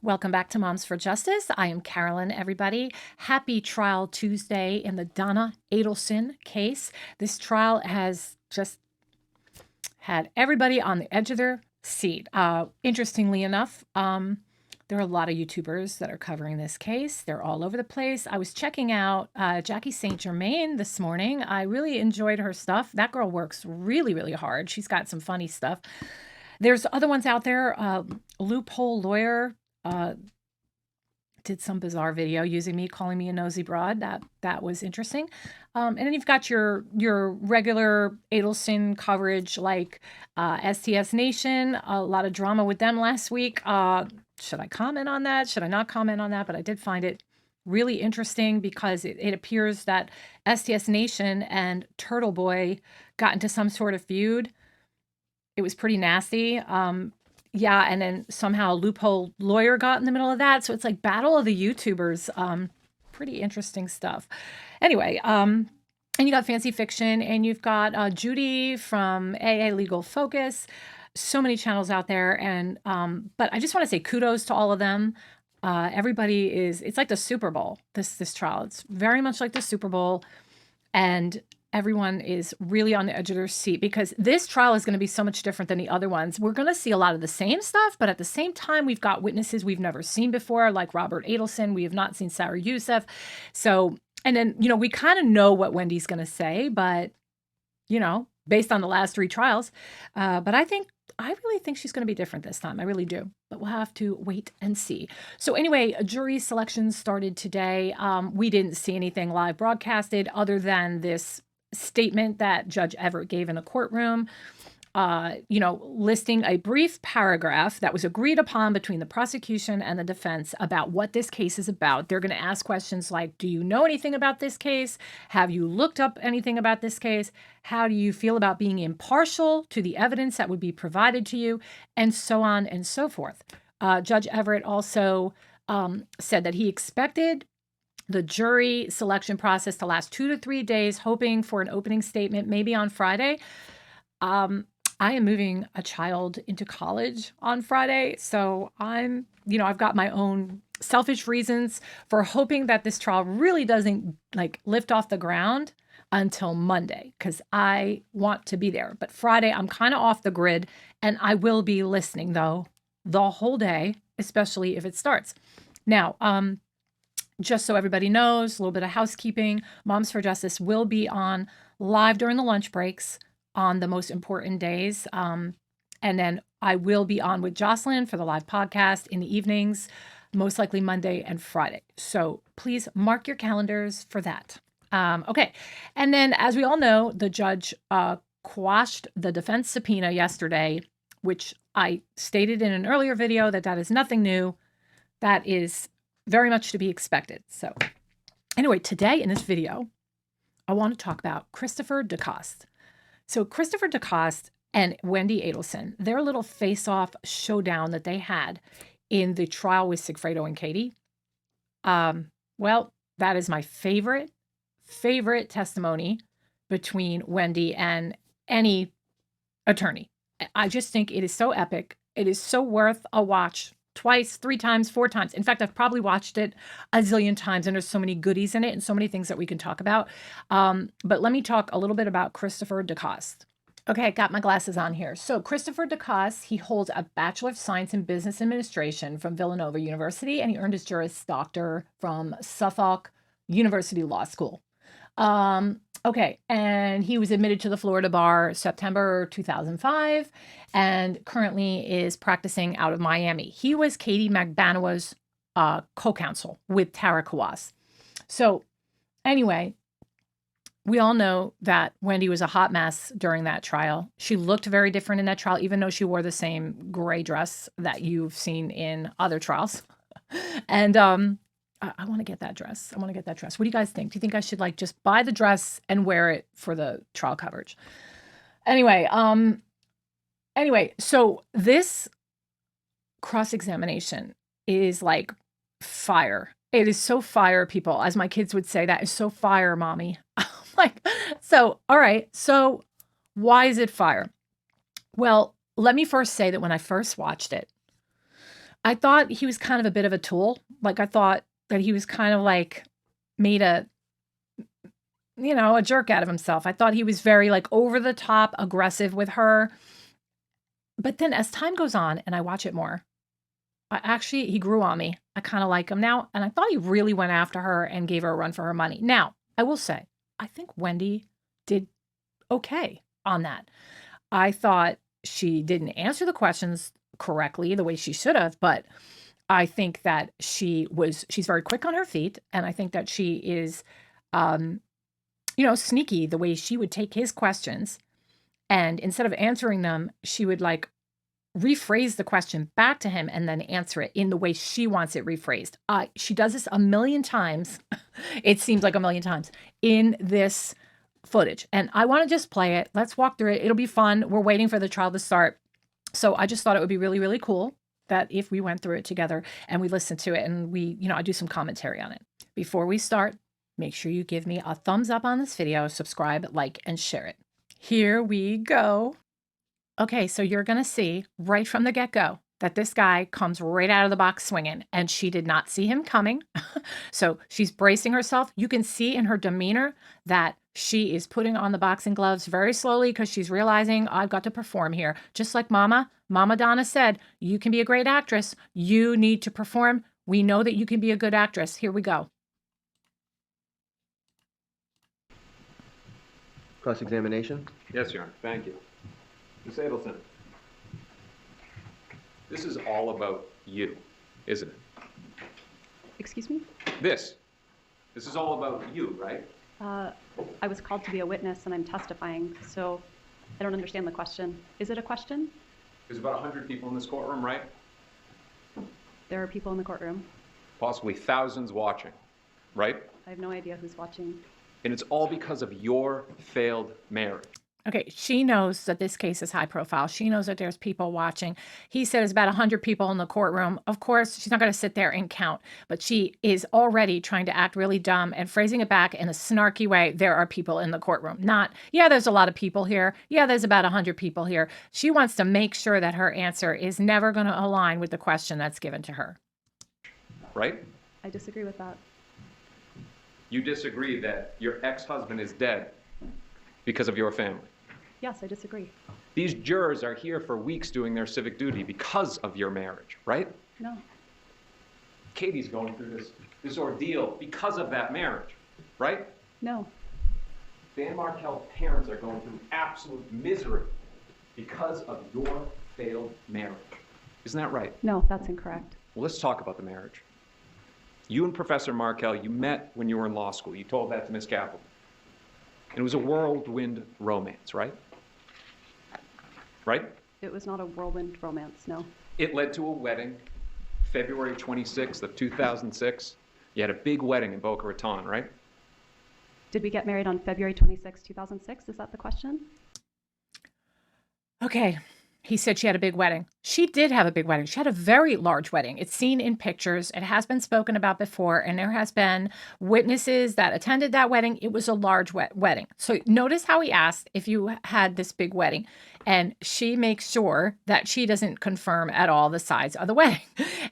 Welcome back to Moms for Justice. I am Carolyn, everybody. Happy Trial Tuesday in the Wendi Adelson case. This trial has just had everybody on the edge of their seat. Interestingly enough, there are a lot of YouTubers that are covering this case. They're all over the place. I was checking out Jackie St. Germain this morning. I really enjoyed her stuff. That girl works really, really hard. She's got some funny stuff. There's other ones out there. Loophole Lawyer did some bizarre video using me, calling me a nosy broad. That was interesting. And then you've got your regular Adelson coverage like STS Nation. A lot of drama with them last week. Should I comment on that? Should I not comment on that? But I did find it really interesting because it appears that STS Nation and Turtle Boy got into some sort of feud. It was pretty nasty. Yeah, and then somehow Loophole Lawyer got in the middle of that. So it's like battle of the YouTubers. Pretty interesting stuff. Anyway, and you got Fancy Fiction, and you've got Judy from AA Legal Focus. So many channels out there, and but I just want to say kudos to all of them. Everybody it's like the Super Bowl, this trial. It's very much like the Super Bowl, and everyone is really on the edge of their seat because this trial is going to be so much different than the other ones. We're going to see a lot of the same stuff, but at the same time, we've got witnesses we've never seen before, like Robert Adelson. We have not seen Sarah Youssef. So, and then, we kind of know what Wendy's going to say, but, based on the last three trials. But I really think she's going to be different this time. I really do. But we'll have to wait and see. So anyway, jury selection started today. We didn't see anything live broadcasted other than this statement that Judge Everett gave in a courtroom, listing a brief paragraph that was agreed upon between the prosecution and the defense about what this case is about. They're going to ask questions like, do you know anything about this case? Have you looked up anything about this case? How do you feel about being impartial to the evidence that would be provided to you? And so on and so forth. Judge Everett also said that he expected the jury selection process to last 2 to 3 days, hoping for an opening statement maybe on Friday. I am moving a child into college on Friday, so I've got my own selfish reasons for hoping that this trial really doesn't lift off the ground until Monday, because I want to be there. But Friday, I'm kind of off the grid, and I will be listening, though, the whole day, especially if it starts. Now, just so everybody knows, a little bit of housekeeping. Moms for Justice will be on live during the lunch breaks on the most important days. And then I will be on with Jocelyn for the live podcast in the evenings, most likely Monday and Friday. So please mark your calendars for that. Okay. And then, as we all know, the judge quashed the defense subpoena yesterday, which I stated in an earlier video that is nothing new. That is very much to be expected. So anyway, today in this video, I want to talk about Christopher Decoste. So Christopher Decoste and Wendi Adelson, their little face-off showdown that they had in the trial with Sigfredo and Katie. Well, that is my favorite testimony between Wendi and any attorney. I just think it is so epic. It is so worth a watch. Twice, 3 times, 4 times. In fact, I've probably watched it a zillion times, and there's so many goodies in it and so many things that we can talk about. But let me talk a little bit about Christopher Decoste. Okay, I got my glasses on here. So Christopher Decoste, he holds a Bachelor of Science in Business Administration from Villanova University, and he earned his Juris Doctor from Suffolk University Law School. Okay, and he was admitted to the Florida bar September 2005 and currently is practicing out of Miami. He was Katie Magbanawah's co-counsel with Tara Kawas. So anyway, we all know that Wendi was a hot mess during that trial. She looked very different in that trial, even though she wore the same gray dress that you've seen in other trials. And I want to get that dress. What do you guys think? Do you think I should just buy the dress and wear it for the trial coverage? Anyway, so this cross-examination is like fire. It is so fire, people. As my kids would say, that is so fire, mommy. So, all right. So why is it fire? Well, let me first say that when I first watched it, I thought he was kind of a bit of a tool. Like, I thought that he was kind of like made a, a jerk out of himself. I thought he was very like over the top aggressive with her. But then as time goes on and I watch it more, he grew on me. I kind of like him now. And I thought he really went after her and gave her a run for her money. Now, I will say, I think Wendi did okay on that. I thought she didn't answer the questions correctly the way she should have, but I think that she's very quick on her feet. And I think that she is, sneaky the way she would take his questions. And instead of answering them, she would like rephrase the question back to him and then answer it in the way she wants it rephrased. She does this a million times. It seems like a million times in this footage. And I want to just play it. Let's walk through it. It'll be fun. We're waiting for the trial to start. So I just thought it would be really, really cool that if we went through it together and we listened to it and I do some commentary on it. Before we start, make sure you give me a thumbs up on this video, subscribe, like, and share it. Here we go. Okay, so you're going to see right from the get-go that this guy comes right out of the box swinging, and she did not see him coming. So she's bracing herself. You can see in her demeanor that she is putting on the boxing gloves very slowly because she's realizing, I've got to perform here. Just like Mama Donna said, you can be a great actress. You need to perform. We know that you can be a good actress. Here we go. Cross-examination? Yes, Your Honor. Thank you. Ms. Adelson, this is all about you, isn't it? Excuse me? This is all about you, right? I was called to be a witness and I'm testifying, so I don't understand the question. Is it a question? There's about 100 people in this courtroom, right? There are people in the courtroom. Possibly thousands watching, right? I have no idea who's watching. And it's all because of your failed marriage. Okay, she knows that this case is high profile. She knows that there's people watching. He said there's about 100 people in the courtroom. Of course, she's not going to sit there and count, but she is already trying to act really dumb and phrasing it back in a snarky way. There are people in the courtroom. Not, yeah, there's a lot of people here. Yeah, there's about 100 people here. She wants to make sure that her answer is never going to align with the question that's given to her. Right? I disagree with that. You disagree that your ex-husband is dead because of your family. Yes, I disagree. These jurors are here for weeks doing their civic duty because of your marriage, right? No. Katie's going through this ordeal because of that marriage, right? No. Dan Markel's parents are going through absolute misery because of your failed marriage. Isn't that right? No, that's incorrect. Well, let's talk about the marriage. You and Professor Markel, you met when you were in law school. You told that to Miss Kaplan. And it was a whirlwind romance, right? Right? It was not a whirlwind romance, no. It led to a wedding, February 26th of 2006. You had a big wedding in Boca Raton, right? Did we get married on February 26, 2006? Is that the question? Okay. He said she had a big wedding. She did have a big wedding. She had a very large wedding. It's seen in pictures. It has been spoken about before, and there has been witnesses that attended that wedding. It was a large wedding. So notice how he asked if you had this big wedding, and she makes sure that she doesn't confirm at all the size of the wedding.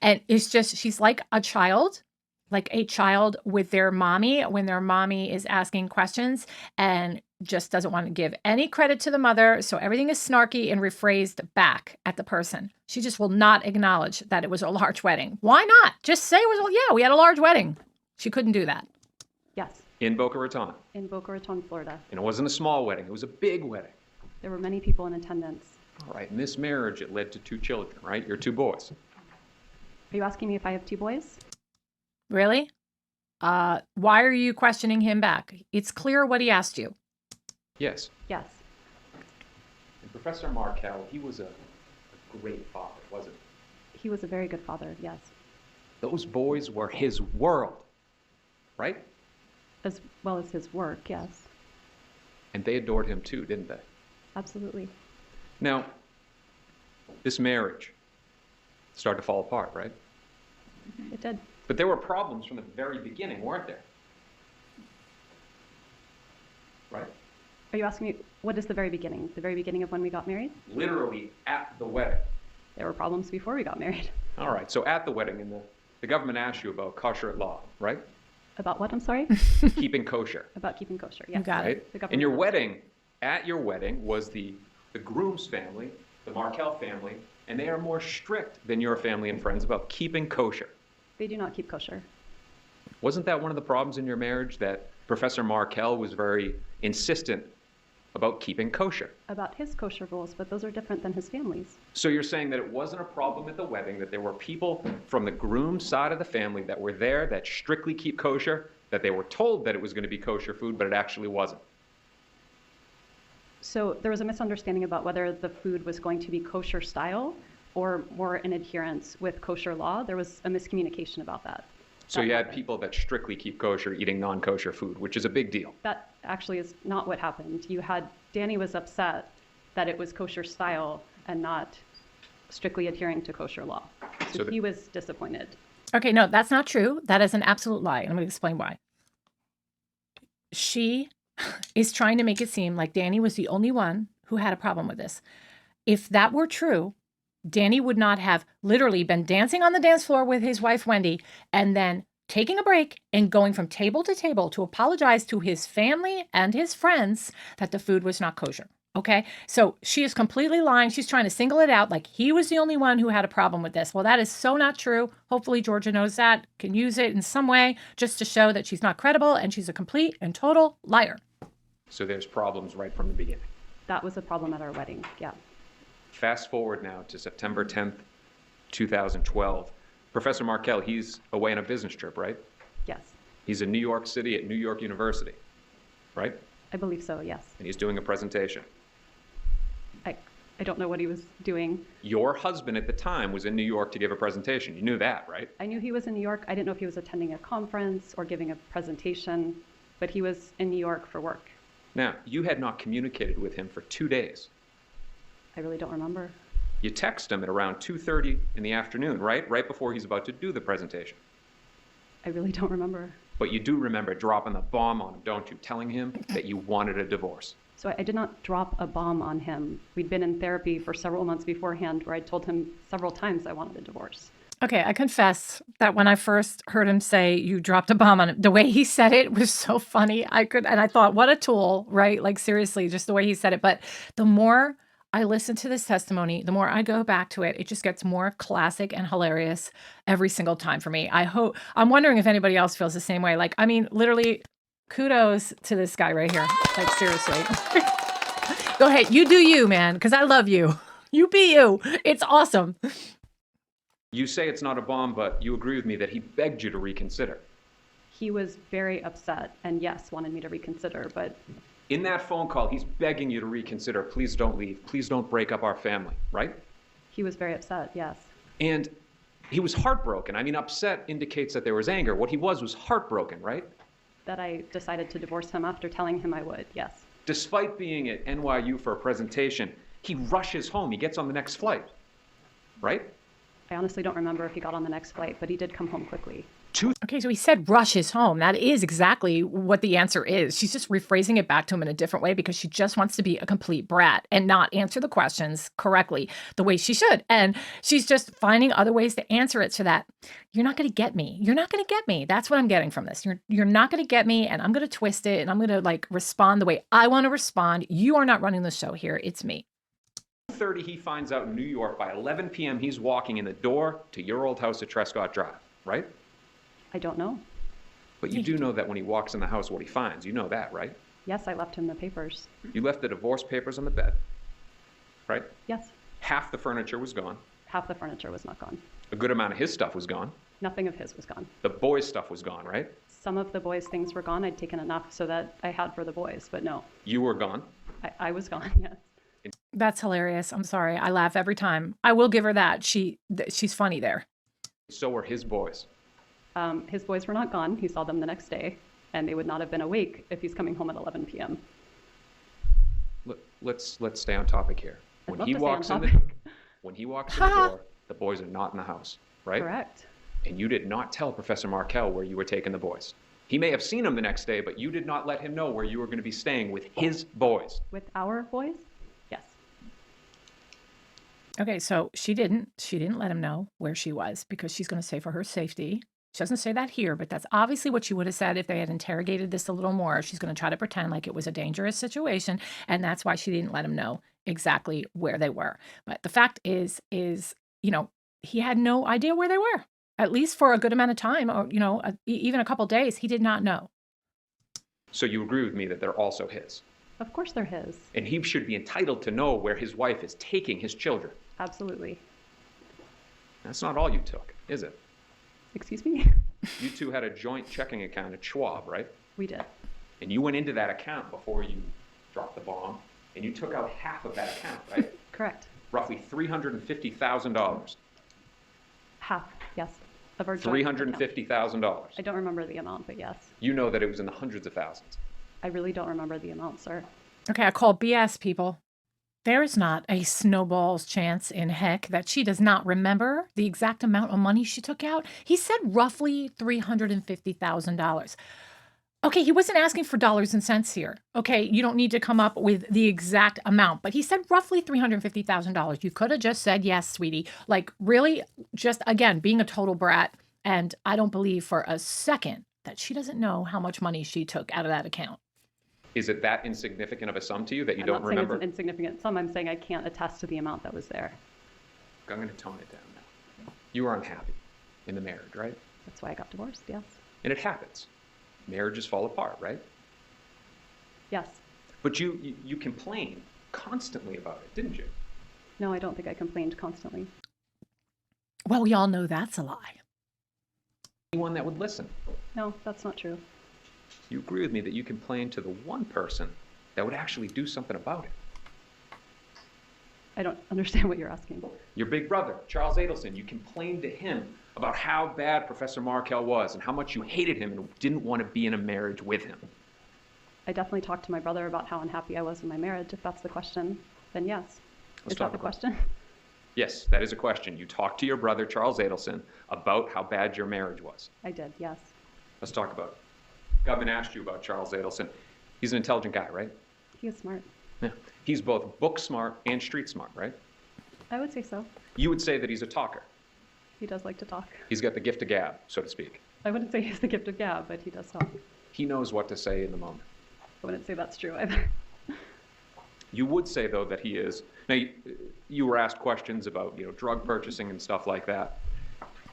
And it's just, she's like a child with their mommy when their mommy is asking questions and just doesn't want to give any credit to the mother. So everything is snarky and rephrased back at the person. She just will not acknowledge that it was a large wedding. Why not? Just say it was, yeah, we had a large wedding. She couldn't do that. Yes. In Boca Raton. In Boca Raton, Florida. And it wasn't a small wedding. It was a big wedding. There were many people in attendance. All right. In this marriage, it led to 2 children, right? Your 2 boys. Are you asking me if I have 2 boys? Really? Why are you questioning him back? It's clear what he asked you. Yes. Yes. And Professor Markel, he was a great father, wasn't he? He was a very good father, yes. Those boys were his world, right? As well as his work, yes. And they adored him too, didn't they? Absolutely. Now, this marriage started to fall apart, right? It did. But there were problems from the very beginning, weren't there? Right? Are you asking me, what is the very beginning? The very beginning of when we got married? Literally at the wedding. There were problems before we got married. All right, so at the wedding, the government asked you about kosher law, right? About what, I'm sorry? Keeping kosher, About keeping kosher, yes. got it. right? The government And your asked. wedding, at your wedding was the groom's family, the Markel family, and they are more strict than your family and friends about keeping kosher. They do not keep kosher. Wasn't that one of the problems in your marriage, that Professor Markel was very insistent about keeping kosher? About his kosher rules, but those are different than his family's. So you're saying that it wasn't a problem at the wedding, that there were people from the groom's side of the family that were there that strictly keep kosher, that they were told that it was going to be kosher food, but it actually wasn't? So there was a misunderstanding about whether the food was going to be kosher style or more in adherence with kosher law. There was a miscommunication about that. So That you had happened. people that strictly keep kosher eating non-kosher food, which is a big deal. That actually is not what happened. Danny was upset that it was kosher style and not strictly adhering to kosher law. So So the- he was disappointed. Okay, no, that's not true. That is an absolute lie. And I'm going to explain why. She is trying to make it seem like Danny was the only one who had a problem with this. If that were true, Danny would not have literally been dancing on the dance floor with his wife, Wendi, and then taking a break and going from table to table to apologize to his family and his friends that the food was not kosher. Okay, so she is completely lying. She's trying to single it out like he was the only one who had a problem with this. Well, that is so not true. Hopefully, Georgia knows that, can use it in some way just to show that she's not credible and she's a complete and total liar. So there's problems right from the beginning. That was a problem at our wedding, yeah. Fast forward now to September 10th, 2012. Professor Markel, he's away on a business trip, right? Yes, He's in New York City at New York University, right? I believe so, yes. And he's doing a presentation. I don't know what he was doing. Your husband at the time was in New York to give a presentation. You knew that, right? I knew he was in New York. I didn't know if he was attending a conference or giving a presentation, but he was in New York for work. Now, you had not communicated with him for 2 days. I really don't remember. You text him at around 2:30 in the afternoon, right? Right before he's about to do the presentation. I really don't remember. But you do remember dropping the bomb on him, don't you? Telling him that you wanted a divorce. So I did not drop a bomb on him. We'd been in therapy for several months beforehand where I told him several times I wanted a divorce. Okay, I confess that when I first heard him say you dropped a bomb on him, the way he said it was so funny. And I thought, what a tool, right? Like seriously, just the way he said it. But the more I listen to this testimony, the more I go back to it, it just gets more classic and hilarious every single time for me. I'm wondering if anybody else feels the same way. Like, I mean, literally, kudos to this guy right here. Like, seriously. Go ahead. You do you, man, because I love you. You be you. It's awesome. You say it's not a bomb, but you agree with me that he begged you to reconsider. He was very upset and yes, wanted me to reconsider, but In that phone call, he's begging you to reconsider. Please don't leave. Please don't break up our family, right? he was very upset, yes. And he was heartbroken. I mean, upset indicates that there was anger. What he was heartbroken, right? That I decided to divorce him after telling him I would, yes. Despite being at NYU for a presentation, he rushes home. He gets on the next flight, right? I honestly don't remember if he got on the next flight, but he did come home quickly. Okay, so he said rushes home. That is exactly what the answer is. She's just rephrasing it back to him in a different way because she just wants to be a complete brat and not answer the questions correctly the way she should. And she's just finding other ways to answer it so that you're not going to get me. You're not going to get me. That's what I'm getting from this. You're not going to get me, and I'm going to twist it, and I'm going to like respond the way I want to respond. You are not running the show here. It's me. 2:30, he finds out in New York. By 11 p.m., he's walking in the door to your old house at Trescott Drive, right? I don't know. But you do know that when he walks in the house, what he finds. You know that, right? Yes, I left him the papers. You left the divorce papers on the bed, right? Yes, Half the furniture was gone. half the furniture was not gone. A good amount of his stuff was gone. Nothing of his was gone. The boys' stuff was gone, right? Some of the boys' things were gone. I'd taken enough so that I had for the boys, but no, You were gone. I was gone, yes. That's hilarious. I'm sorry. I laugh every time. I will give her that. She's funny there. So were his boys. His boys were not gone. He saw them the next day, and they would not have been awake if he's coming home at 11 p.m. Let's stay on topic here. I'd When love he to stay on walks in the topic. when he walks in the door, the boys are not in the house, right? Correct. And you did not tell Professor Markel where you were taking the boys. He may have seen them the next day, but you did not let him know where you were going to be staying with his boys. With our boys? Yes. Okay, so she didn't let him know where she was because she's gonna say for her safety. She doesn't say that here, but that's obviously what she would have said if they had interrogated this a little more. She's gonna try to pretend like it was a dangerous situation, and that's why she didn't let him know exactly where they were. But the fact is, he had no idea where they were. At least for a good amount of time, or even a couple days, he did not know. So you agree with me that they're also his? Of course they're his. And he should be entitled to know where his wife is taking his children. Absolutely. That's not all you took, is it? Excuse me? You two had a joint checking account at Schwab, right? We did. And you went into that account before you dropped the bomb, and you took out half of that account, right? Correct. Roughly $350,000. Half, yes. Of our joint account. $350,000. I don't remember the amount, but yes. You know that it was in the hundreds of thousands. I really don't remember the amount, sir. Okay, I call BS, people. There is not a snowball's chance in heck that she does not remember the exact amount of money she took out. He said roughly $350,000. Okay, he wasn't asking for dollars and cents here. Okay, you don't need to come up with the exact amount, but he said roughly $350,000. You could have just said yes, sweetie. Like, really, just again, being a total brat. And I don't believe for a second that she doesn't know how much money she took out of that account. Is it that insignificant of a sum to you that you I'm don't not saying remember? it's an insignificant sum. I'm saying I can't attest to the amount that was there. I'm going to tone it down now. You were unhappy in the marriage, right? That's why I got divorced, yes. And it happens. Marriages fall apart, right? Yes. But you complained constantly about it, didn't you? No, I don't think I complained constantly. Well, we all know that's a lie. Anyone that would listen. No, that's not true. You agree with me that you complained to the one person that would actually do something about it. I don't understand what you're asking. Your big brother, Charles Adelson, you complained to him about how bad Professor Markel was and how much you hated him and didn't want to be in a marriage with him. I definitely talked to my brother about how unhappy I was in my marriage. If that's the question, then yes. Is that the question? Yes, that is a question. You talked to your brother, Charles Adelson, about how bad your marriage was. I did, yes. Let's talk about it. Government asked you about Charles Adelson. He's an intelligent guy, right? He is smart. Yeah. He's both book smart and street smart, right? I would say so. You would say that he's a talker. He does like to talk. He's got the gift of gab, so to speak. I wouldn't say he has the gift of gab, but he does talk. He knows what to say in the moment. I wouldn't say that's true either. You would say, though, that he is. Now, you were asked questions about, drug purchasing and stuff like that.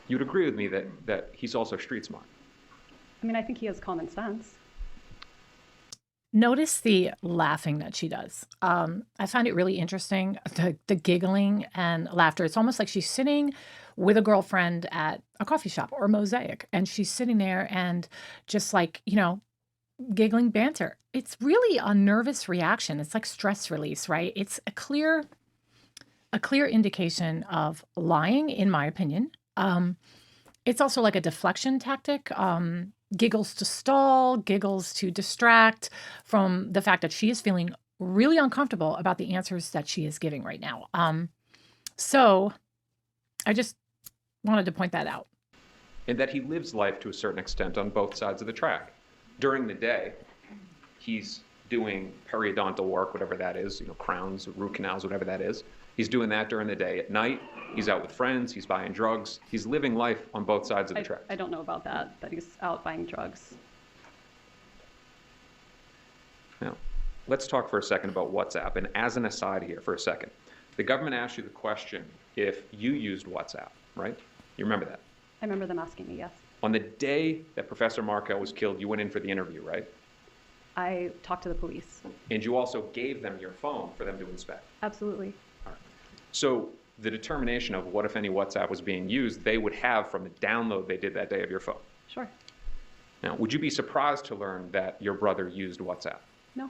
You'd agree with me that he's also street smart. I mean, I think he has common sense. Notice the laughing that she does. I find it really interesting, the giggling and laughter. It's almost like she's sitting with a girlfriend at a coffee shop or Mosaic, and she's sitting there and just like, giggling banter. It's really a nervous reaction. It's like stress release, right? It's a clear indication of lying, in my opinion. It's also like a deflection tactic. Giggles to stall, giggles to distract from the fact that she is feeling really uncomfortable about the answers that she is giving right now. So I just wanted to point that out. And that he lives life to a certain extent on both sides of the track. During the day, he's doing periodontal work, whatever that is, crowns, root canals, whatever that is. He's doing that during the day. At night, he's out with friends, he's buying drugs. He's living life on both sides of the track. I don't know about that he's out buying drugs. Now, let's talk for a second about WhatsApp. And as an aside here for a second, the government asked you the question if you used WhatsApp, right? You remember that? I remember them asking me, yes. On the day that Professor Markel was killed, you went in for the interview, right? I talked to the police. And you also gave them your phone for them to inspect. Absolutely. All right. So the determination of what, if any, WhatsApp was being used, they would have from the download they did that day of your phone. Sure. Now, would you be surprised to learn that your brother used WhatsApp? No.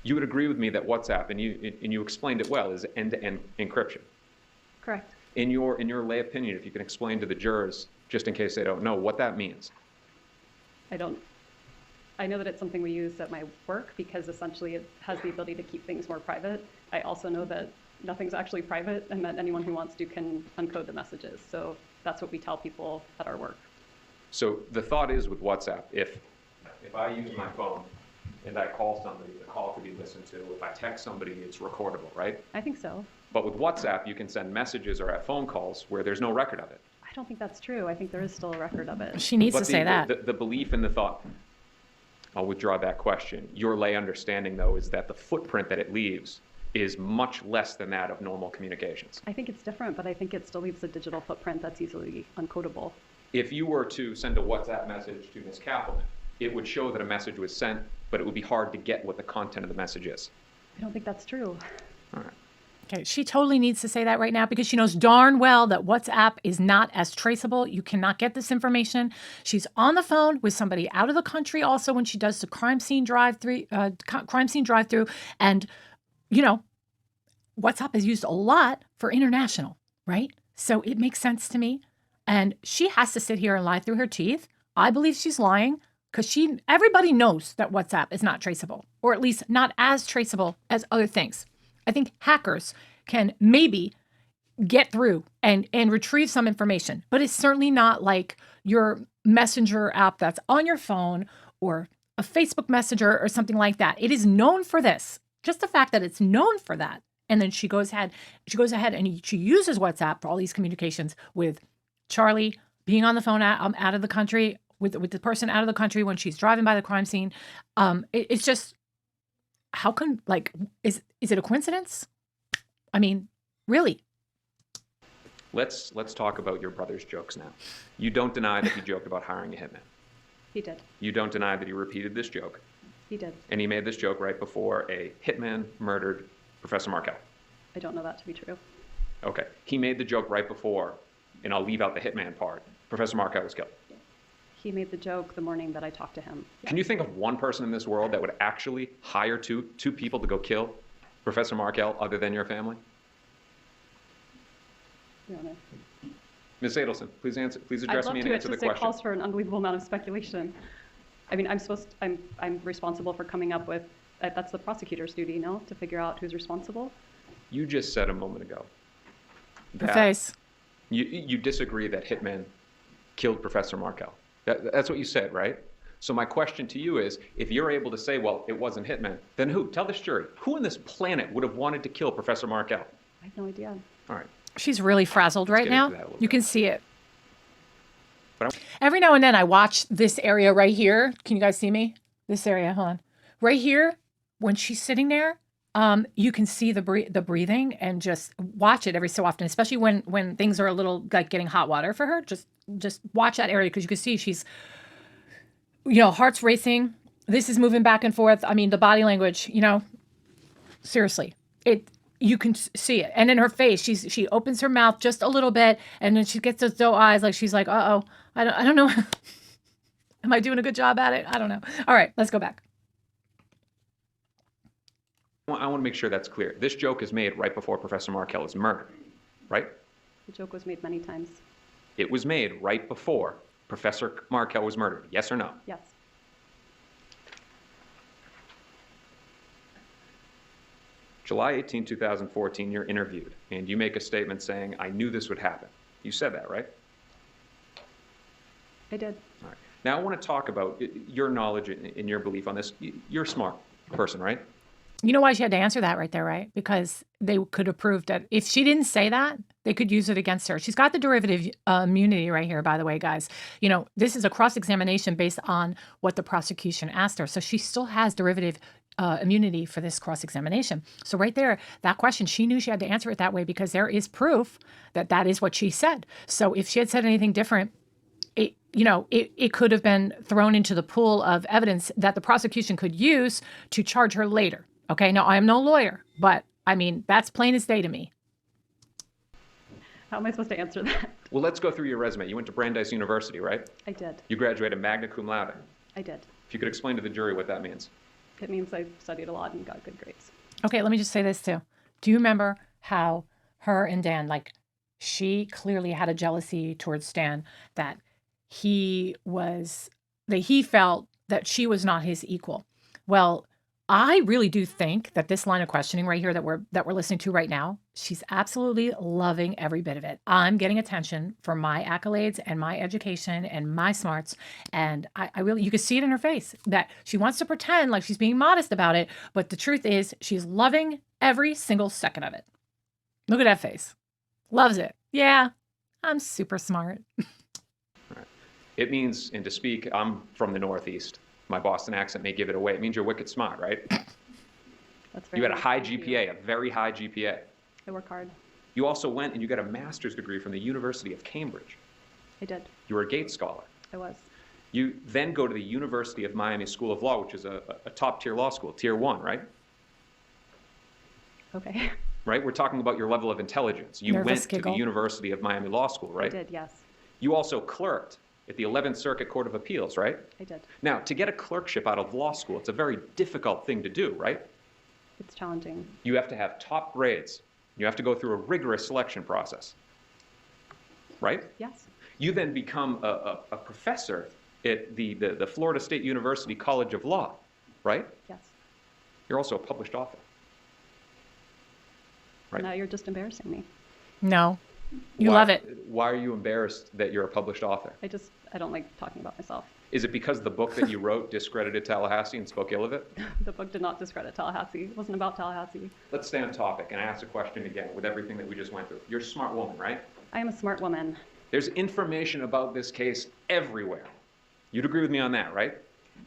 You would agree with me that WhatsApp, and you explained it well, is end-to-end encryption. Correct. In your lay opinion, if you can explain to the jurors, just in case they don't know, what that means. I know that it's something we use at my work because essentially it has the ability to keep things more private. I also know that nothing's actually private and that anyone who wants to can uncode the messages. So that's what we tell people at our work. So the thought is with WhatsApp, if I use my phone and I call somebody, the call could be listened to. If I text somebody, it's recordable, right? I think so. But with WhatsApp, you can send messages or have phone calls where there's no record of it. I don't think that's true. I think there is still a record of it. She needs But to say that. The belief and the thought, I'll withdraw that question. Your lay understanding, though, is that the footprint that it leaves is much less than that of normal communications. I think it's different, but I think it still leaves a digital footprint that's easily uncodable. If you were to send a WhatsApp message to Ms. Kappelman, it would show that a message was sent, but it would be hard to get what the content of the message is. I don't think that's true. All right. Okay, she totally needs to say that right now because she knows darn well that WhatsApp is not as traceable. You cannot get this information. She's on the phone with somebody out of the country also when she does the crime scene drive-through, and you know, WhatsApp is used a lot for international, right? So it makes sense to me. And she has to sit here and lie through her teeth. I believe she's lying because everybody knows that WhatsApp is not traceable, or at least not as traceable as other things. I think hackers can maybe get through and retrieve some information, but it's certainly not like your messenger app that's on your phone or a Facebook Messenger or something like that. It is known for this. Just the fact that it's known for that. And then she goes ahead and she uses WhatsApp for all these communications with Charlie being on the phone out of the country, with the person out of the country when she's driving by the crime scene. It's just, how can, like, is it a coincidence? I mean, really? Let's talk about your brother's jokes now. You don't deny that he joked about hiring a hitman. He did. You don't deny that he repeated this joke. He did. And he made this joke right before a hitman murdered Professor Markell. I don't know that to be true. Okay. He made the joke right before, and I'll leave out the hitman part, Professor Markell was killed. He made the joke the morning that I talked to him. Can you think of one person in this world that would actually hire two people to go kill Professor Markell other than your family? Your Honor. Ms. Adelson, please answer. Please address me and answer the It question. calls for an unbelievable amount of speculation. I mean, I'm responsible for coming up with, that's the prosecutor's duty, no? To figure out who's responsible. You just said a moment ago The face. You disagree that hitman killed Professor Markell. That's what you said, right? So my question to you is, if you're able to say, well, it wasn't hitman, then who? Tell this jury. Who on this planet would have wanted to kill Professor Markell? I have no idea. All right. She's really frazzled right get now. into that a little You bit. can see it. But Every now and then I watch this area right here. Can you guys see me? This area, hold on. Right here, when she's sitting there, you can see the breathing, and just watch it every so often, especially when things are a little like getting hot water for her. Just watch that area because you can see she's, heart's racing. This is moving back and forth. I mean, the body language, seriously, you can see it. And in her face, she opens her mouth just a little bit, and then she gets those doe eyes, like she's like, uh-oh, I don't know. Am I doing a good job at it? I don't know. All right, let's go back. I want to make sure that's clear. This joke is made right before Professor Markell is murdered, right? The joke was made many times. It was made right before Professor Markell was murdered. Yes or no? Yes. July 18, 2014, you're interviewed, and you make a statement saying, I knew this would happen. You said that, right? I did. All right. Now I want to talk about your knowledge and your belief on this. You're a smart person, right? You know why she had to answer that right there, right? Because they could have proved that if she didn't say that, they could use it against her. She's got the derivative immunity right here, by the way, guys. This is a cross-examination based on what the prosecution asked her. So she still has derivative immunity for this cross-examination. So right there, that question, she knew she had to answer it that way because there is proof that that is what she said. So if she had said anything different, it could have been thrown into the pool of evidence that the prosecution could use to charge her later. Okay, now I am no lawyer, but I mean, that's plain as day to me. How am I supposed to answer that? Well, let's go through your resume. You went to Brandeis University, right? I did. You graduated magna cum laude. I did. If you could explain to the jury what that means. It means I studied a lot and got good grades. Okay, let me just say this too. Do you remember how her and Dan, she clearly had a jealousy towards Stan, that he felt that she was not his equal? Well, I really do think that this line of questioning right here that we're listening to right now, she's absolutely loving every bit of it. I'm getting attention for my accolades and my education and my smarts. And I really, you can see it in her face that she wants to pretend like she's being modest about it. But the truth is she's loving every single second of it. Look at that face. Loves it. Yeah, I'm super smart. It means, and to speak, I'm from the Northeast. My Boston accent may give it away. It means you're wicked smart, right? That's very You had a nice. high Thank GPA, you. a very high GPA. I work hard. You also went and you got a master's degree from the University of Cambridge. I did. You were a Gates Scholar. I was. You then go to the University of Miami School of Law, which is a top-tier law school, Tier 1, right? Okay. Right? We're talking about your level of intelligence. You Nervous went to the giggle. University of Miami Law School, I right? did, yes. You also clerked at the 11th Circuit Court of Appeals, right? I did. Now, to get a clerkship out of law school, it's a very difficult thing to do, right? It's challenging. You have to have top grades. You have to go through a rigorous selection process, right? Yes. You then become a professor at the Florida State University College of Law, right? Yes. You're also a published author. Right. Now you're just embarrassing me. No, you Why- love it. Why are you embarrassed that you're a published author? I don't like talking about myself. Is it because the book that you wrote discredited Tallahassee and spoke ill of it? The book did not discredit Tallahassee. It wasn't about Tallahassee. Let's stay on topic and ask a question again with everything that we just went through. You're a smart woman, right? I am a smart woman. There's information about this case everywhere. You'd agree with me on that, right?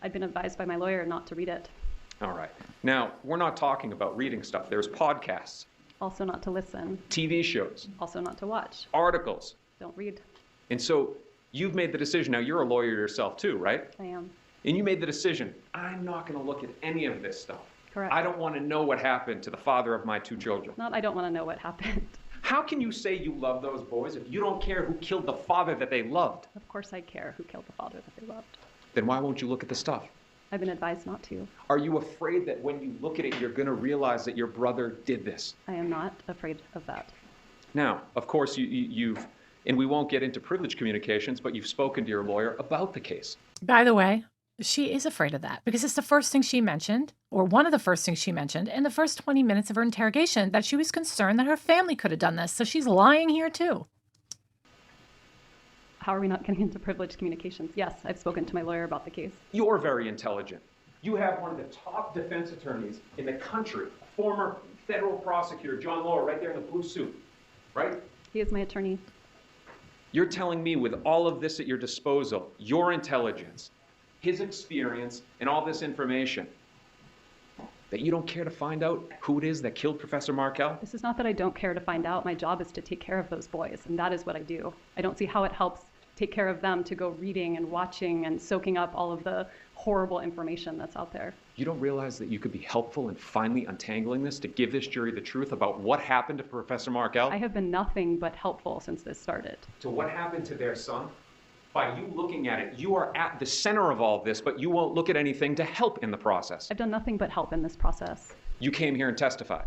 I've been advised by my lawyer not to read it. All right. Now, we're not talking about reading stuff. There's podcasts, Also not to listen. TV shows, Also not to watch. articles. Don't read. And so you've made the decision. Now, you're a lawyer yourself too, right? I am. And you made the decision, I'm not going to look at any of this stuff. Correct. I don't want to know what happened to the father of my 2 children. Not I don't want to know what happened. How can you say you love those boys if you don't care who killed the father that they loved? Of course I care who killed the father that they loved. Then why won't you look at the stuff? I've been advised not to. Are you afraid that when you look at it, you're going to realize that your brother did this? I am not afraid of that. Now, of course, you've, and we won't get into privileged communications, but you've spoken to your lawyer about the case. By the way, she is afraid of that because it's the first thing she mentioned, or one of the first things she mentioned in the first 20 minutes of her interrogation, that she was concerned that her family could have done this. So she's lying here too. How are we not getting into privileged communications? Yes, I've spoken to my lawyer about the case. You're very intelligent. You have one of the top defense attorneys in the country, former federal prosecutor, John Lower, right there in the blue suit, right? He is my attorney. You're telling me with all of this at your disposal, your intelligence, his experience, and all this information, that you don't care to find out who it is that killed Professor Markell? This is not that I don't care to find out. My job is to take care of those boys, and that is what I do. I don't see how it helps take care of them to go reading and watching and soaking up all of the horrible information that's out there. You don't realize that you could be helpful in finally untangling this to give this jury the truth about what happened to Professor Markell? I have been nothing but helpful since this started. To what happened to their son? By you looking at it, you are at the center of all this, but you won't look at anything to help in the process. I've done nothing but help in this process. You came here and testified.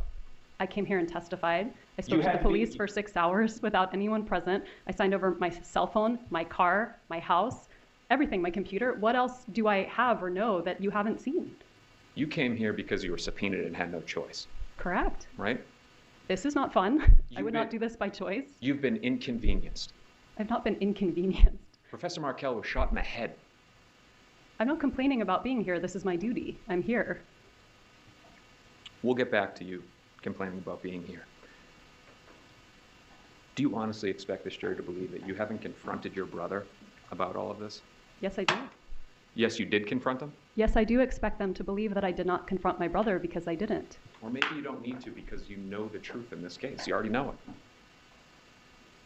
I came here and testified. I spoke to had the to police be- for 6 hours without anyone present. I signed over my cell phone, my car, my house, everything, my computer. What else do I have or know that you haven't seen? You came here because you were subpoenaed and had no choice, Correct. right? This is not fun. I You've would not been- do this by choice. You've been inconvenienced. I've not been inconvenienced. Professor Markell was shot in the head. I'm not complaining about being here. This is my duty. I'm here. We'll get back to you complaining about being here. Do you honestly expect this jury to believe that you haven't confronted your brother about all of this? Yes, I do. Yes, you did confront him? Yes, I do expect them to believe that I did not confront my brother because I didn't. Or maybe you don't need to because you know the truth in this case. You already know it.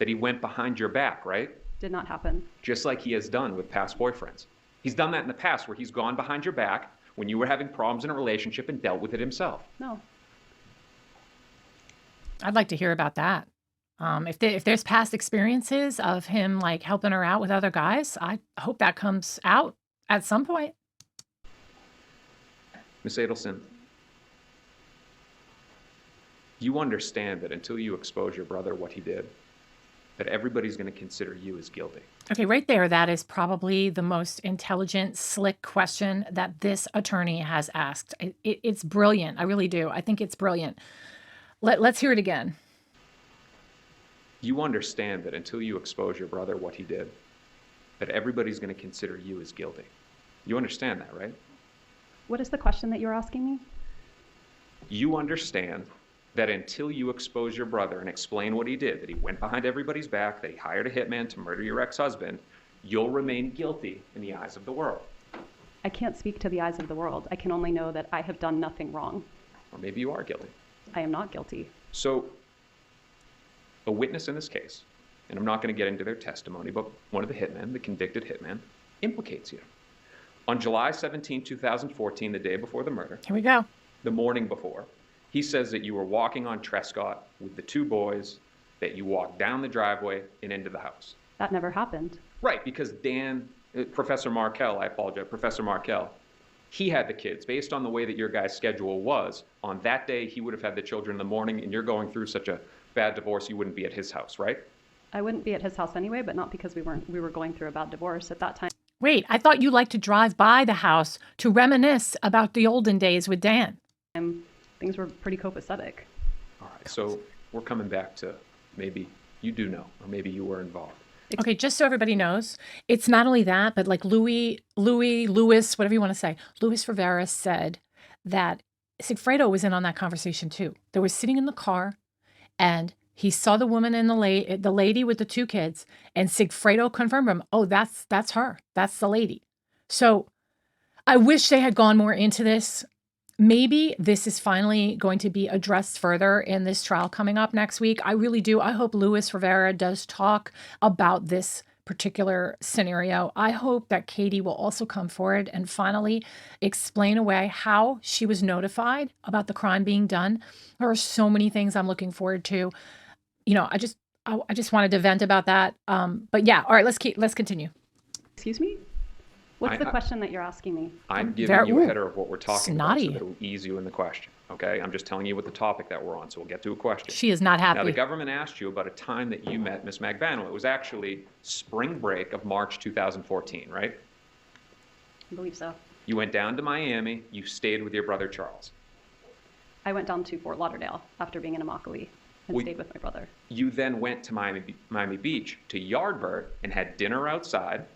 That he went behind your back, right? Did not happen. Just like he has done with past boyfriends. He's done that in the past where he's gone behind your back when you were having problems in a relationship and dealt with it himself. No. I'd like to hear about that. If there's past experiences of him like helping her out with other guys, I hope that comes out at some point. Miss Adelson, you understand that until you expose your brother what he did, that everybody's going to consider you as guilty. Okay, right there, that is probably the most intelligent, slick question that this attorney has asked. It's brilliant. I really do. I think it's brilliant. Let's hear it again. You understand that until you expose your brother what he did, that everybody's going to consider you as guilty. You understand that, right? What is the question that you're asking me? You understand that until you expose your brother and explain what he did, that he went behind everybody's back, that he hired a hitman to murder your ex-husband, you'll remain guilty in the eyes of the world. I can't speak to the eyes of the world. I can only know that I have done nothing wrong. Or maybe you are guilty. I am not guilty. So a witness in this case, and I'm not going to get into their testimony, but one of the hitmen, the convicted hitman, implicates you. On July 17, 2014, the day before the murder, Here we go. the morning before, he says that you were walking on Trescott with the two boys, that you walked down the driveway and into the house. That never happened. Right, because Professor Markel, I apologize, Professor Markel, he had the kids. Based on the way that your guy's schedule was, on that day he would have had the children in the morning, and you're going through such a bad divorce, you wouldn't be at his house, right? I wouldn't be at his house anyway, but not because we were going through a bad divorce at that time. Wait, I thought you liked to drive by the house to reminisce about the olden days with Dan. Things were pretty copacetic. All right, so we're coming back to maybe you do know, or maybe you were involved. Okay, just so everybody knows, it's not only that, but like Louis, whatever you want to say, Luis Rivera said that Sigfredo was in on that conversation too. They were sitting in the car, and he saw the woman and the lady with the two kids, and Sigfredo confirmed him. Oh, that's her. That's the lady. So I wish they had gone more into this. Maybe this is finally going to be addressed further in this trial coming up next week. I really do. I hope Luis Rivera does talk about this particular scenario. I hope that Katie will also come forward and finally explain away how she was notified about the crime being done. There are so many things I'm looking forward to. You know, I just wanted to vent about that. But yeah, all right, let's continue. Excuse me? What's the question that you're asking me? I'm giving you a header of what we're talking snotty. about so that it'll ease you in the question, okay? I'm just telling you what the topic that we're on, so we'll get to a question. She is not happy. Now, the government asked you about a time that you met Miss Magbanua. It was actually spring break of March 2014, right? I believe so. You went down to Miami. You stayed with your brother, Charles. I went down to Fort Lauderdale after being in Immokalee and stayed with my brother. You then went to Miami Beach, to Yardbird, and had dinner outside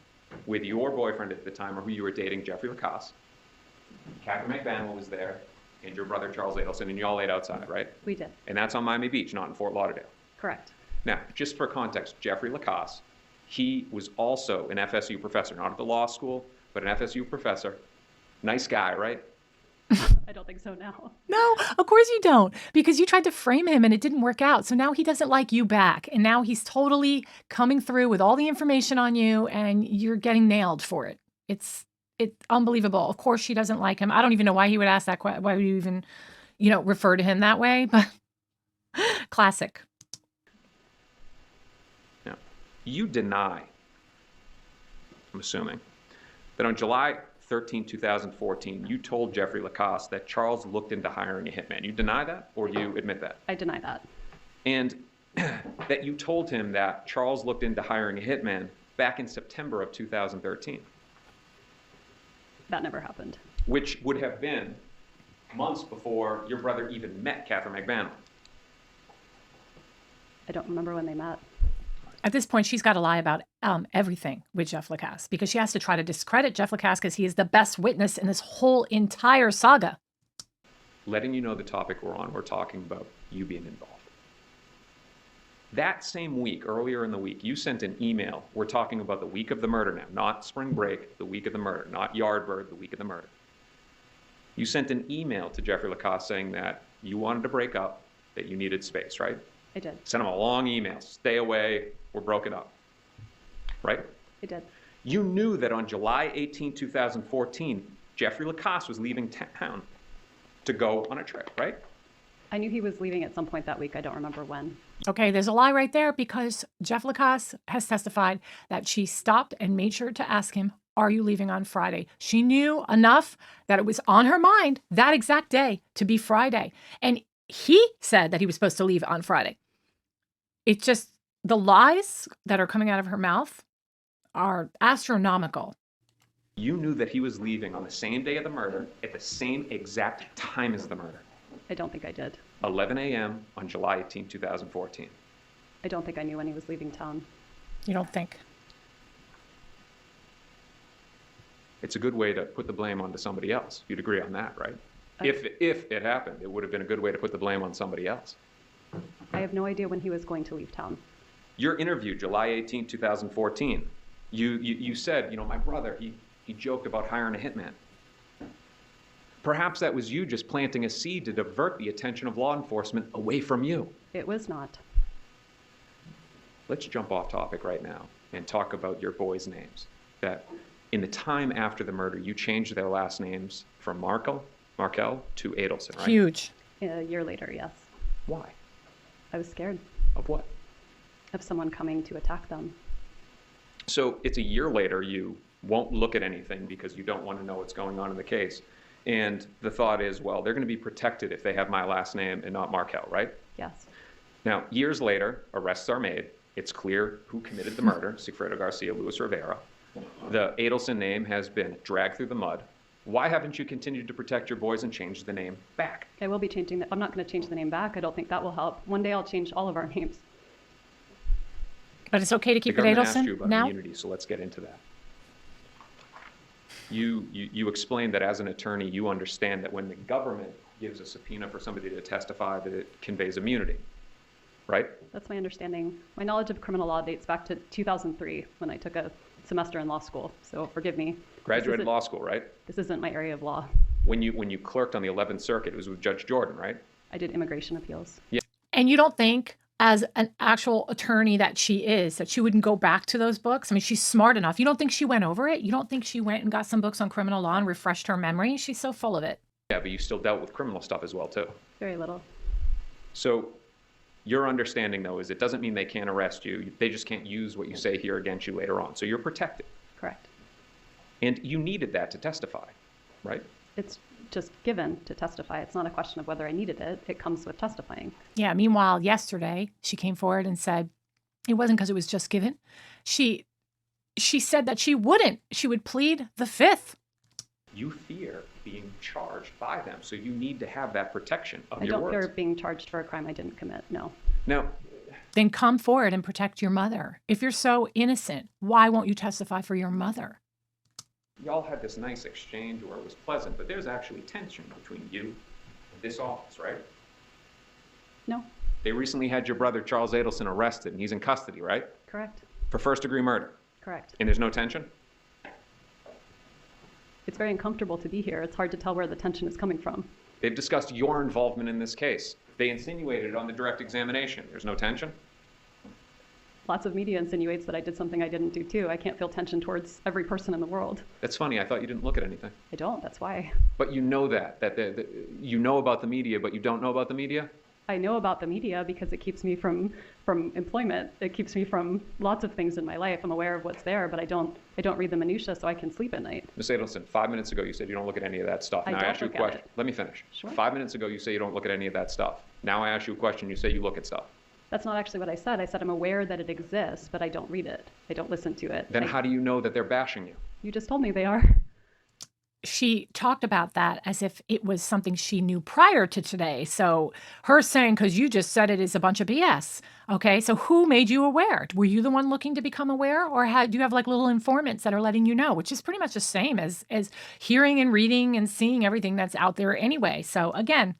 with your boyfriend at the time, or who you were dating, Jeffrey Lacoste. Catherine McBanwell was there, and your brother, Charles Adelson, and you all ate outside, right? We did. And that's on Miami Beach, not in Fort Lauderdale. Correct. Now, just for context, Jeffrey Lacoste, he was also an FSU professor, not at the law school, but an FSU professor. Nice guy, right? I don't think so now. No, of course you don't, because you tried to frame him and it didn't work out. So now he doesn't like you back. And now he's totally coming through with all the information on you, and you're getting nailed for it. It's unbelievable. Of course she doesn't like him. I don't even know why he would ask that question. Why would you even, refer to him that way? But classic. Now, you deny, I'm assuming, that on July 13, 2014, you told Jeffrey Lacoste that Charles looked into hiring a hitman. You deny that, or you admit that? I deny that. And that you told him that Charles looked into hiring a hitman back in September of 2013. That never happened. Which would have been months before your brother even met Catherine McBanwell. I don't remember when they met. At this point, she's got to lie about everything with Jeff Lacasse, because she has to try to discredit Jeff Lacasse because he is the best witness in this whole entire saga. Letting you know the topic we're on, we're talking about you being involved. That same week, earlier in the week, you sent an email. We're talking about the week of the murder now, not spring break, the week of the murder, not Yardbird, the week of the murder. You sent an email to Jeffrey Lacoste saying that you wanted to break up, that you needed space, right? I did. Sent him a long email. Stay away. We're broken up. Right? I did. You knew that on July 18, 2014, Jeffrey Lacoste was leaving town to go on a trip, right? I knew he was leaving at some point that week. I don't remember when. Okay, there's a lie right there, because Jeff Lacasse has testified that she stopped and made sure to ask him, are you leaving on Friday? She knew enough that it was on her mind that exact day to be Friday. And he said that he was supposed to leave on Friday. It's just the lies that are coming out of her mouth are astronomical. You knew that he was leaving on the same day of the murder at the same exact time as the murder. I don't think I did. 11 a.m. on July 18, 2014. I don't think I knew when he was leaving town. You don't think? It's a good way to put the blame onto somebody else. You'd agree on that, right? If it happened, it would have been a good way to put the blame on somebody else. I have no idea when he was going to leave town. Your interview, July 18, 2014, you said, my brother, he joked about hiring a hitman. Perhaps that was you just planting a seed to divert the attention of law enforcement away from you. It was not. Let's jump off topic right now and talk about your boys' names. That in the time after the murder, you changed their last names from Markel to Adelson, right? Huge. A year later, yes. Why? I was scared Of what? of someone coming to attack them. So it's a year later, you won't look at anything because you don't want to know what's going on in the case. And the thought is, well, they're going to be protected if they have my last name and not Markel, right? Yes. Now, years later, arrests are made. It's clear who committed the murder, Sigfredo Garcia, Luis Rivera. The Adelson name has been dragged through the mud. Why haven't you continued to protect your boys and change the name back? I will be changing I'm not going to change the name back. I don't think that will help. One day I'll change all of our names. But it's okay to keep The it government asked you Adelson about now? immunity, so let's get into that. You explained that as an attorney, you understand that when the government gives a subpoena for somebody to testify, that it conveys immunity, right? That's my understanding. My knowledge of criminal law dates back to 2003 when I took a semester in law school, so forgive me. Graduated law school, right? This isn't my area of law. When you clerked on the 11th Circuit, it was with Judge Jordan, right? I did immigration appeals. And you don't think, as an actual attorney that she is, that she wouldn't go back to those books? I mean, she's smart enough. You don't think she went over it? You don't think she went and got some books on criminal law and refreshed her memory? She's so full of it. Yeah, but you still dealt with criminal stuff as well, too. Very little. So your understanding, though, is it doesn't mean they can't arrest you. They just can't use what you say here against you later on. So you're protected. Correct. And you needed that to testify, right? It's just given to testify. It's not a question of whether I needed it. It comes with testifying. Yeah. Meanwhile, yesterday, she came forward and said it wasn't because it was just given. She said that she wouldn't. She would plead the fifth. You fear being charged by them, so you need to have that protection of I your don't words. fear being charged for a crime I didn't commit, no. Now, Then come forward and protect your mother. If you're so innocent, why won't you testify for your mother? y'all had this nice exchange where it was pleasant, but there's actually tension between you and this office, right? No, They recently had your brother, Charles Adelson, arrested, and he's in custody, right? correct, For first-degree murder. correct. And there's no tension? It's very uncomfortable to be here. It's hard to tell where the tension is coming from. They've discussed your involvement in this case. They insinuated it on the direct examination. There's no tension? Lots of media insinuates that I did something I didn't do too. I can't feel tension towards every person in the world. That's funny. I thought you didn't look at anything. I don't, that's why. But you know that you know about the media, but you don't know about the media? I know about the media because it keeps me from employment. It keeps me from lots of things in my life. I'm aware of what's there, but I don't read the minutia so I can sleep at night. Ms. Adelson, 5 minutes ago you said you don't look at any of that stuff. I Now I don't ask you a look at question. it. Let me finish. Sure. 5 minutes ago you say you don't look at any of that stuff. Now I ask you a question, you say you look at stuff. That's not actually what I said. I said I'm aware that it exists, but I don't read it. I don't listen to it. Then how do you know that they're bashing you? You just told me they are. She talked about that as if it was something she knew prior to today. So her saying, because you just said it, is a bunch of BS. Okay, so who made you aware? Were you the one looking to become aware, or do you have like little informants that are letting you know, which is pretty much the same as hearing and reading and seeing everything that's out there anyway. So again,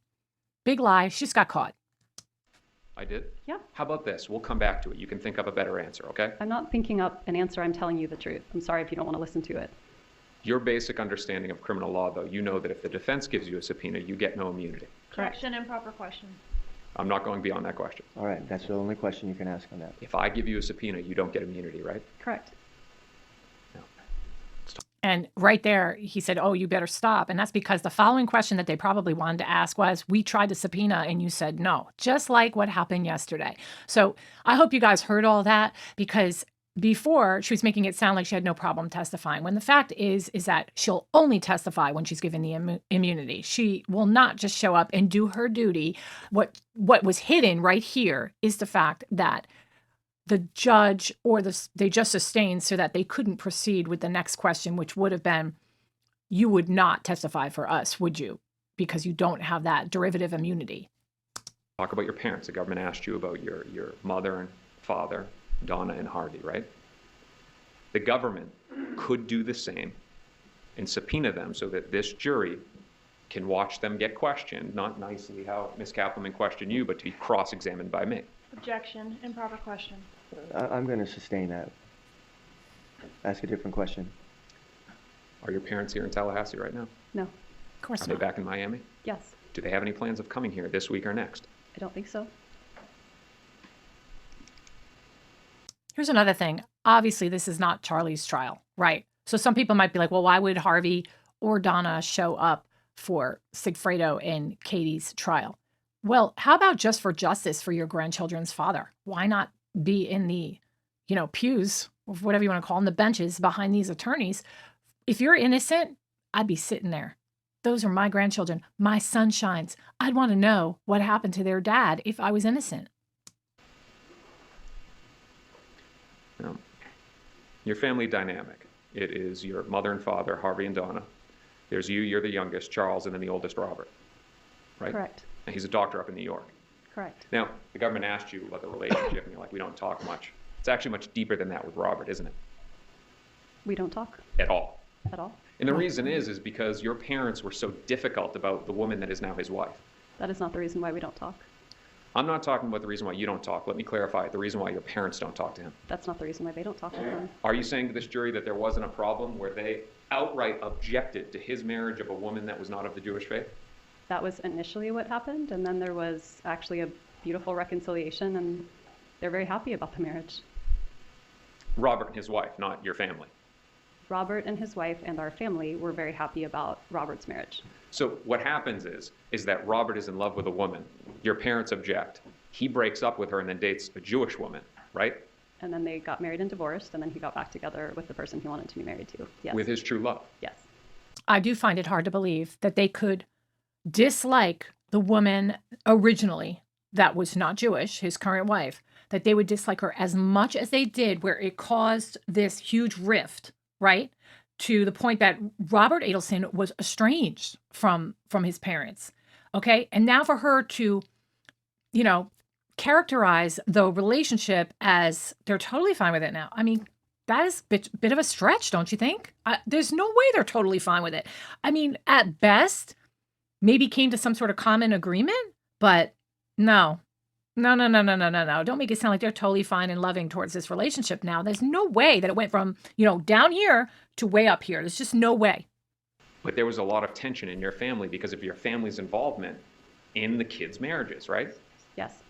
big lie. She just got caught. I did? Yeah. How about this? We'll come back to it. You can think up a better answer, okay? I'm not thinking up an answer. I'm telling you the truth. I'm sorry if you don't want to listen to it. Your basic understanding of criminal law, though, you know that if the defense gives you a subpoena, you get no immunity. Correct. Objection, improper question. I'm not going beyond that question. All right, that's the only question you can ask on that. If I give you a subpoena, you don't get immunity, right? Correct. No. And right there, he said, oh, you better stop. And that's because the following question that they probably wanted to ask was, we tried to subpoena and you said no, just like what happened yesterday. So I hope you guys heard all that, because before she was making it sound like she had no problem testifying, when the fact is that she'll only testify when she's given the immunity. She will not just show up and do her duty. What was hidden right here is the fact that the judge they just sustained so that they couldn't proceed with the next question, which would have been, you would not testify for us, would you? Because you don't have that derivative immunity. Talk about your parents. The government asked you about your mother and father, Donna and Harvey, right? The government could do the same and subpoena them so that this jury can watch them get questioned, not nicely how Ms. Kappelman questioned you, but to be cross-examined by me. Objection, improper question. I'm going to sustain that. Ask a different question. Are your parents here in Tallahassee right now? No. Of course Are they not. back in Miami? Yes. Do they have any plans of coming here this week or next? I don't think so. Here's another thing. Obviously, this is not Charlie's trial, right? So some people might be like, well, why would Harvey or Donna show up for Sigfredo and Katie's trial? Well, how about just for justice for your grandchildren's father? Why not be in the, pews, or whatever you want to call them, the benches behind these attorneys? If you're innocent, I'd be sitting there. Those are my grandchildren, my sunshines. I'd want to know what happened to their dad if I was innocent. No. Your family dynamic. It is your mother and father, Harvey and Donna. There's you, you're the youngest, Charles, and then the oldest, Robert. Right? Correct. And he's a doctor up in New York. Correct. Now, the government asked you about the relationship, and you're like, we don't talk much. It's actually much deeper than that with Robert, isn't it? We don't talk At all. at all. And the reason is because your parents were so difficult about the woman that is now his wife. That is not the reason why we don't talk. I'm not talking about the reason why you don't talk. Let me clarify the reason why your parents don't talk to him. That's not the reason why they don't talk with him. Are you saying to this jury that there wasn't a problem where they outright objected to his marriage of a woman that was not of the Jewish faith? That was initially what happened, and then there was actually a beautiful reconciliation, and they're very happy about the marriage. Robert and his wife, not your family. Robert and his wife and our family were very happy about Robert's marriage. So what happens is that Robert is in love with a woman. Your parents object. He breaks up with her and then dates a Jewish woman, right? And then they got married and divorced, and then he got back together with the person he wanted to be married to. Yes. With his true love. Yes. I do find it hard to believe that they could dislike the woman originally that was not Jewish, his current wife, that they would dislike her as much as they did, where it caused this huge rift, right? To the point that Robert Adelson was estranged from his parents. Okay. And now for her to, characterize the relationship as they're totally fine with it now. I mean, that is a bit of a stretch, don't you think? There's no way they're totally fine with it. I mean, at best, maybe came to some sort of common agreement, but no. No. Don't make it sound like they're totally fine and loving towards this relationship now. There's no way that it went from, down here to way up here. There's just no way. But there was a lot of tension in your family because of your family's involvement in the kids' marriages, right? Yes.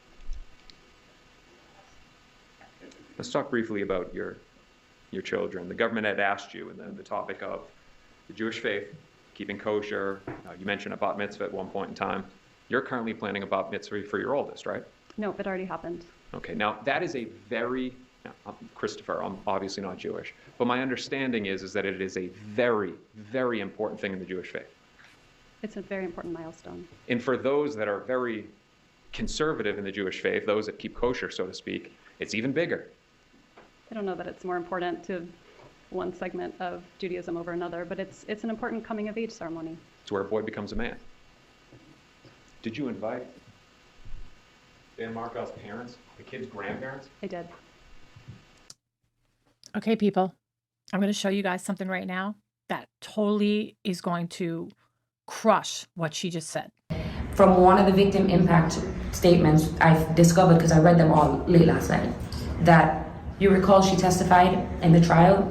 Let's talk briefly about your children. The government had asked you in the topic of the Jewish faith, keeping kosher. You mentioned a bat mitzvah at one point in time. You're currently planning a bat mitzvah for your oldest, right? No, it already happened. Okay, now that is a very, Christopher, I'm obviously not Jewish, but my understanding is that it is a very, very important thing in the Jewish faith. It's a very important milestone. And for those that are very conservative in the Jewish faith, those that keep kosher, so to speak, it's even bigger. I don't know that it's more important to one segment of Judaism over another, but it's an important coming of age ceremony. It's where a boy becomes a man. Did you invite Dan Markel's parents, the kid's grandparents? I did. Okay, people, I'm going to show you guys something right now that totally is going to crush what she just said. From one of the victim impact statements I've discovered, because I read them all late last night, that you recall she testified in the trial,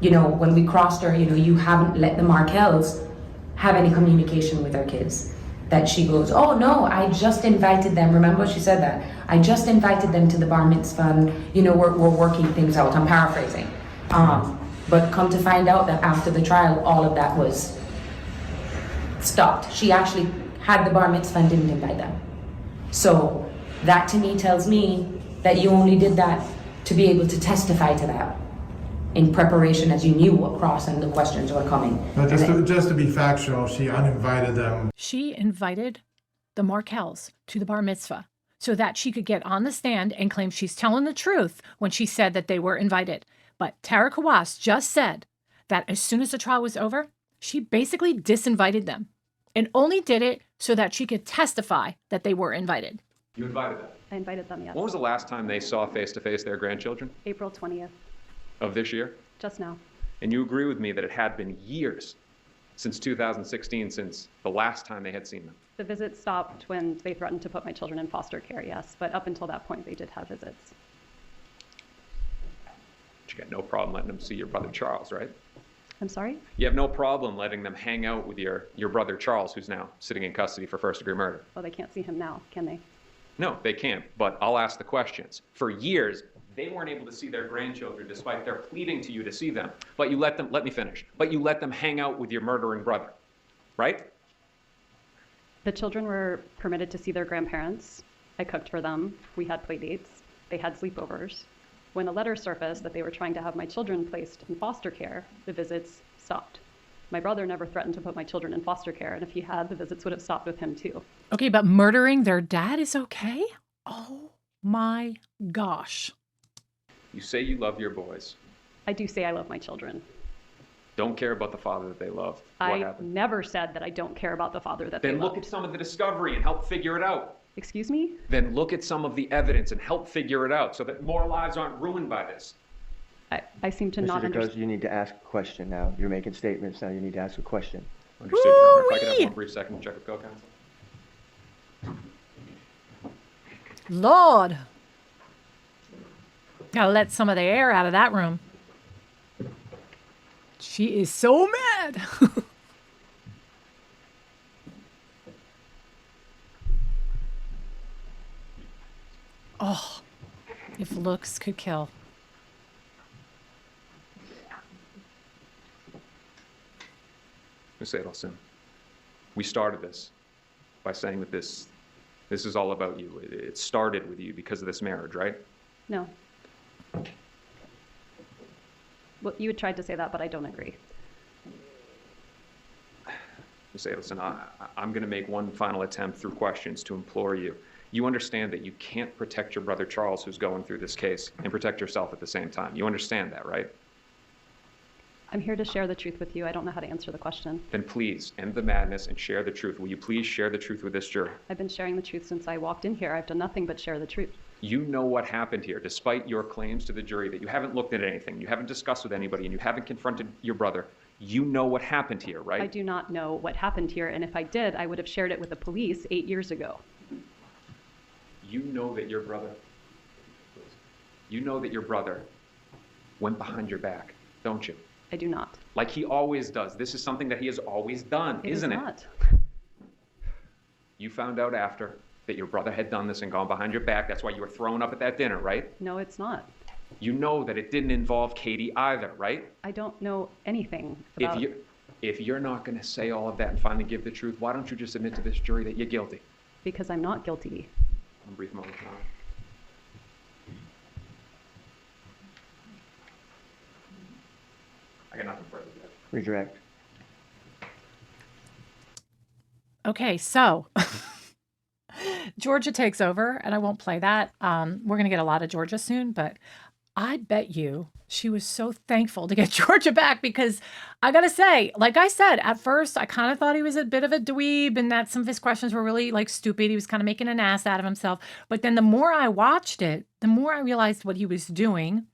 when we crossed her, you haven't let the Markells have any communication with their kids. That she goes, oh no, I just invited them. Remember she said that? I just invited them to the bar mitzvah and, we're working things out. I'm paraphrasing. But come to find out that after the trial, all of that was stopped. She actually had the bar mitzvah and didn't invite them. So that to me tells me that you only did that to be able to testify to that in preparation as you knew what cross and the questions were coming. But just to be factual, she uninvited them. She invited the Markells to the bar mitzvah so that she could get on the stand and claim she's telling the truth when she said that they were invited. But Tara Kawas just said that as soon as the trial was over, she basically disinvited them and only did it so that she could testify that they were invited. You invited them? I invited them, yes. When was the last time they saw face-to-face their grandchildren? April 20th, Of this year? just now. And you agree with me that it had been years Since 2016, since the last time they had seen them. The visits stopped when they threatened to put my children in foster care, yes, but up until that point, they did have visits. But you got no problem letting them see your brother Charles, right? I'm sorry? You have no problem letting them hang out with your brother Charles, who's now sitting in custody for first-degree murder. Well, they can't see him now, can they? No, they can't, but I'll ask the questions. For years, they weren't able to see their grandchildren despite their pleading to you to see them. But you let them, let me finish, but you let them hang out with your murdering brother, right? The children were permitted to see their grandparents. I cooked for them. We had play dates. They had sleepovers. When a letter surfaced that they were trying to have my children placed in foster care, the visits stopped. My brother never threatened to put my children in foster care, and if he had, the visits would have stopped with him too. Okay, but murdering their dad is okay? Oh my gosh. You say you love your boys. I do say I love my children. Don't care about the father that they love. What I happened? never said that I don't care about the father that they Then love. look at some of the discovery and help figure it out. Excuse me? Then look at some of the evidence and help figure it out so that more lives aren't ruined by this. I seem to not Mr. understand. Decoste, you need to ask a question now. You're making statements now. You need to ask a question. Understood, Your Honor. If I could have Woo-wee! one brief second to check with co-counsel. Lord. Gotta let some of the air out of that room. She is so mad. Oh, if looks could kill. Ms. Adelson, we started this by saying that this is all about you. It started with you because of this marriage, right? No. Well, you had tried to say that, but I don't agree. Ms. Adelson, I'm going to make one final attempt through questions to implore you. You understand that you can't protect your brother Charles, who's going through this case, and protect yourself at the same time. You understand that, right? I'm here to share the truth with you. I don't know how to answer the question. Then please end the madness and share the truth. Will you please share the truth with this jury? I've been sharing the truth since I walked in here. I've done nothing but share the truth. You know what happened here, despite your claims to the jury that you haven't looked at anything, you haven't discussed with anybody, and you haven't confronted your brother. You know what happened here, right? I do not know what happened here, and if I did, I would have shared it with the police 8 years ago. You know that your brother went behind your back, don't you? I do not. Like he always does. This is something that he has always done, isn't it? Not. You found out after that your brother had done this and gone behind your back. That's why you were thrown up at that dinner, right? No, it's not. You know that it didn't involve Katie either, right? I don't know anything about If you're not going to say all of that and finally give the truth, why don't you just admit to this jury that you're guilty? because I'm not guilty. One brief moment, Your Honor. I got nothing further to add. Redirect. Okay, so Georgia takes over, and I won't play that. We're going to get a lot of Georgia soon, but I bet you she was so thankful to get Georgia back because I got to say, like I said, at first, I kind of thought he was a bit of a dweeb and that some of his questions were really like stupid. He was kind of making an ass out of himself. But then the more I watched it, the more I realized what he was doing.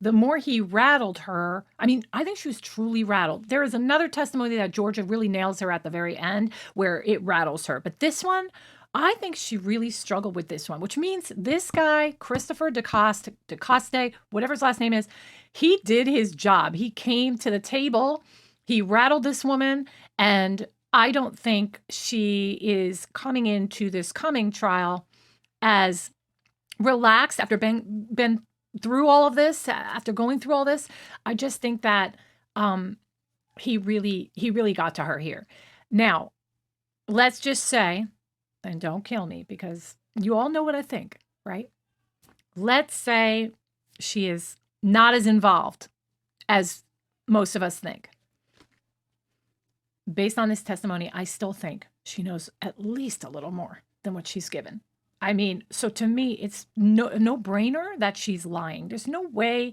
The more he rattled her. I mean, I think she was truly rattled. There is another testimony that Georgia really nails her at the very end where it rattles her. But this one, I think she really struggled with this one, which means this guy, Christopher Decoste, whatever his last name is, he did his job. He came to the table. He rattled this woman. And I don't think she is coming into this coming trial as relaxed after been through all of this, after going through all this. I just think that he really got to her here. Now, let's just say, and don't kill me because you all know what I think, right? Let's say she is not as involved as most of us think. Based on this testimony, I still think she knows at least a little more than what she's given. I mean, so to me, it's no-brainer that she's lying. There's no way.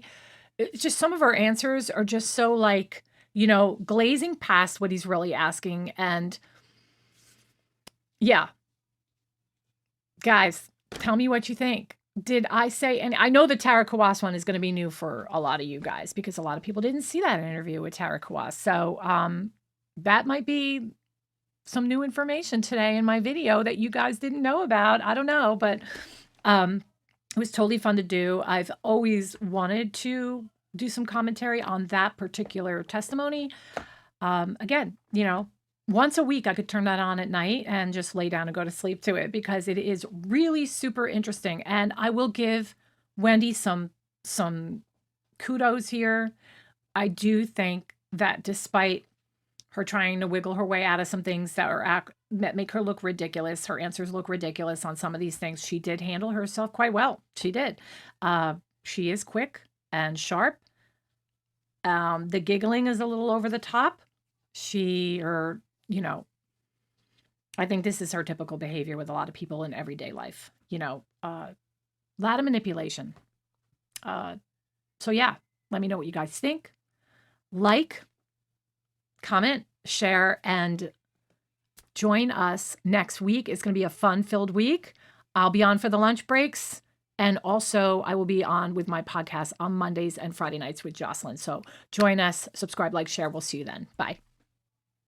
It's just some of her answers are just so like, you know, glazing past what he's really asking. And yeah, guys, tell me what you think. Did I say, and I know the Tara Kawas one is going to be new for a lot of you guys because a lot of people didn't see that interview with Tara Kawas. So that might be some new information today in my video that you guys didn't know about. I don't know, but it was totally fun to do. I've always wanted to do some commentary on that particular testimony. Again, once a week I could turn that on at night and just lay down and go to sleep to it because it is really super interesting. And I will give Wendi some kudos here. I do think that despite her trying to wiggle her way out of some things that make her look ridiculous, her answers look ridiculous on some of these things, she did handle herself quite well. She did. She is quick and sharp. The giggling is a little over the top. I think this is her typical behavior with a lot of people in everyday life, a lot of manipulation. So yeah, let me know what you guys think. Like, comment, share, and join us next week. It's going to be a fun-filled week. I'll be on for the lunch breaks. And also, I will be on with my podcast on Mondays and Friday nights with Jocelyn. So join us, subscribe, like, share. We'll see you then. Bye.